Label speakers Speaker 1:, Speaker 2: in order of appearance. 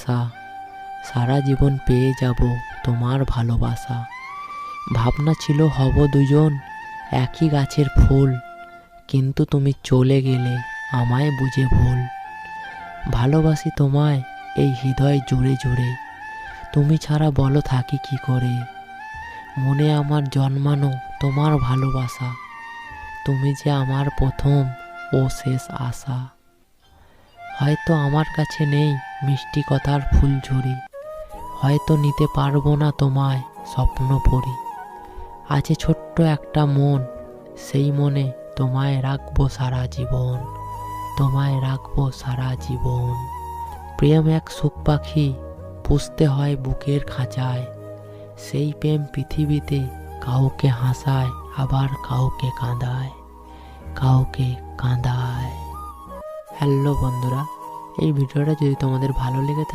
Speaker 1: আশা, সারা জীবন পেয়ে যাব তোমার ভালোবাসা। ভাবনা ছিল হব দুজন একই গাছের ফুল, কিন্তু তুমি চলে গেলে আমায় বুঝে ভুল। ভালোবাসি তোমায় এই হৃদয় জুড়ে জুড়ে, তুমি ছাড়া বলো থাকি কি করে। মনে আমার জন্মানো তোমার ভালোবাসা, তুমি যে আমার প্রথম ও শেষ আশা। হয়তো আমার কাছে নেই মিষ্টি কথার ফুলঝুরি, হয়তো নিতে পারবো না তোমায় স্বপ্ন পড়ি। আছে ছোট্ট একটা মন, সেই মনে তোমায় রাখবো সারা জীবন, তোমায় রাখবো সারা জীবন। প্রেম এক সুখ পাখি, পুষতে হয় বুকের খাঁচায়। সেই প্রেম পৃথিবীতে কাউকে হাসায়, আবার কাউকে কাঁদায়, কাউকে কাঁদায়। হ্যালো বন্ধুরা, এই ভিডিওটা যদি তোমাদের ভালো লেগে থাকে